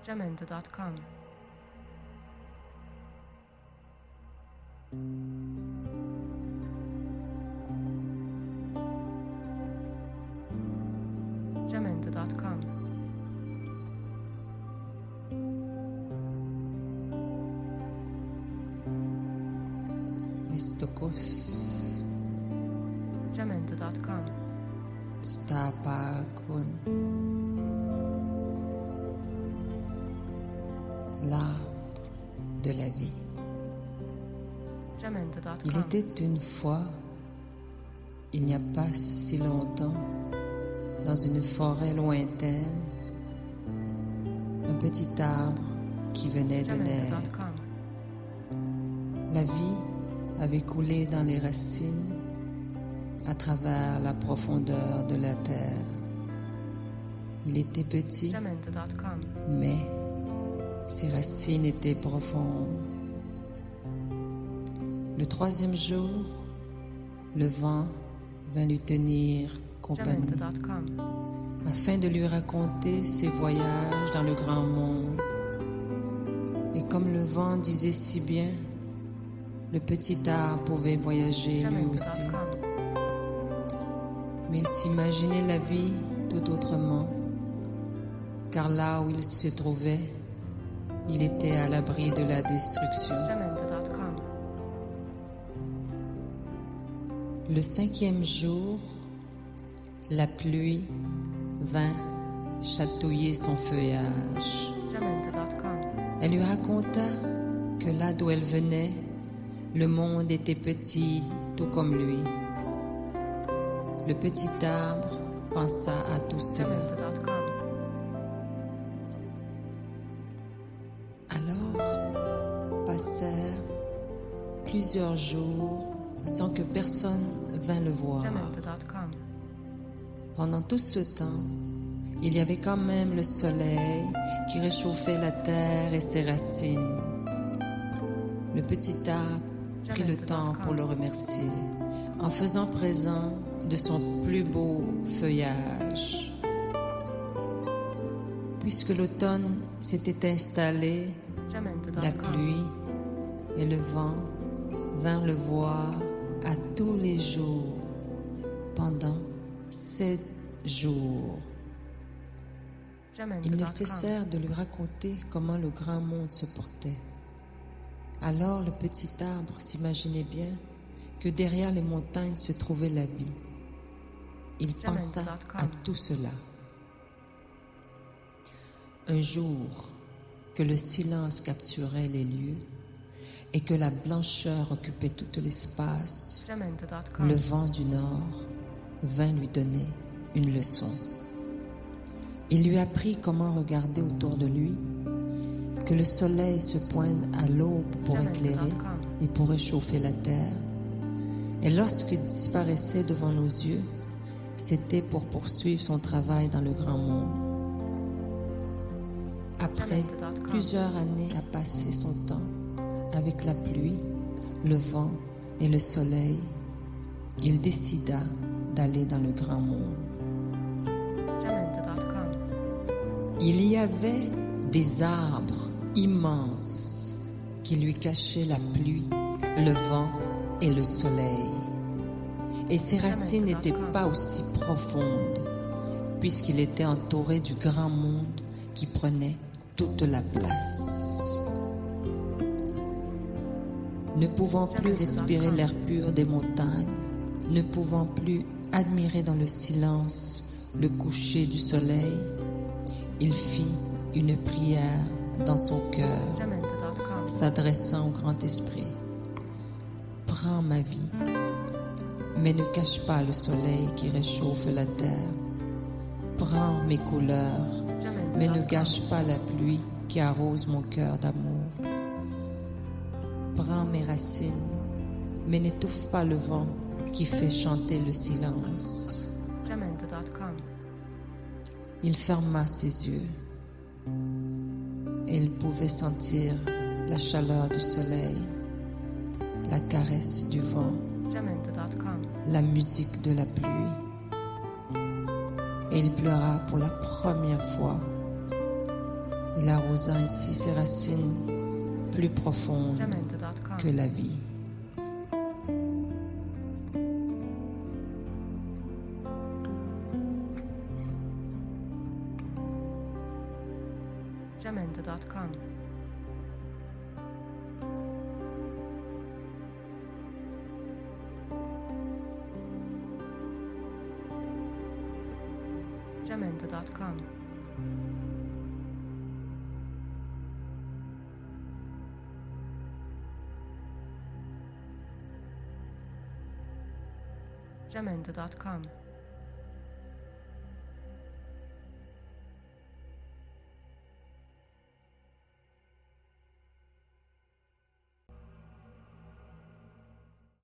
Jamendo.com. Jamendo.com. Mistokos Jamendo.com. Stapakun l'arbre de la vie. Jamendo.com. Il était une fois, il n'y a pas si longtemps, dans une forêt lointaine, un petit arbre qui venait de naître. Jamendo.com. La vie avait coulé dans les racines à travers la profondeur de la terre. Il était petit, Jamendo.com. mais ses racines étaient profondes. Le troisième jour, le vent vint lui tenir compagnie Jamendo.com. afin de lui raconter ses voyages dans le grand monde. Et comme le vent disait si bien, le petit arbre pouvait voyager lui aussi. Jamendo.com. Mais il s'imaginait la vie tout autrement, car là où il se trouvait, il était à l'abri de la destruction. Jamendo.com. Le cinquième jour, la pluie vint chatouiller son feuillage. Jamendo.com. Elle lui raconta que là d'où elle venait, le monde était petit, tout comme lui. Le petit arbre pensa à tout cela. Jamendo.com. Alors passèrent plusieurs jours sans que personne vînt le voir. Jamendo.com. Pendant tout ce temps, il y avait quand même le soleil qui réchauffait la terre et ses racines. Le petit arbre prit le temps pour le remercier en faisant présent de son plus beau feuillage. Puisque l'automne s'était installé, la Jamendo.com. pluie et le vent vinrent le voir à tous les jours pendant 7 jours. Ils ne Jamendo.com. cessèrent de lui raconter comment le grand monde se portait. Alors le petit arbre s'imaginait bien que derrière les montagnes se trouvait la vie. Il pensa à tout cela. Un jour, que le silence capturait les lieux et que la blancheur occupait tout l'espace, Jamendo.com. le vent du nord vint lui donner une leçon. Il lui apprit comment regarder autour de lui, que le soleil se pointe à l'aube pour éclairer et pour réchauffer la terre. Et lorsqu'il disparaissait devant nos yeux, c'était pour poursuivre son travail dans le grand monde. Après plusieurs années à passer son temps avec la pluie, le vent et le soleil, il décida d'aller dans le grand monde. Jamendo.com. Il y avait des arbres immenses qui lui cachaient la pluie, le vent et le soleil. Et ses racines n'étaient pas aussi profondes, puisqu'il était entouré du grand monde qui prenait toute la place. Ne pouvant plus respirer l'air pur des montagnes, ne pouvant plus admirer dans le silence le coucher du soleil, il fit une prière dans son cœur, Jamendo.com. s'adressant au grand esprit. Prends ma vie, mais ne cache pas le soleil qui réchauffe la terre. Prends mes couleurs, mais ne gâche pas la pluie qui arrose mon cœur d'amour. Prends mes racines, mais n'étouffe pas le vent qui fait chanter le silence. Jamendo.com. Il ferma ses yeux et il pouvait sentir la chaleur du soleil, la caresse du vent, Jamendo.com. la musique de la pluie. Et il pleura pour la première fois. Il arrosa ainsi ses racines plus profondes Jamendo.com. que la vie. Jamendo.com. Jamendo.com. Jamendo.com.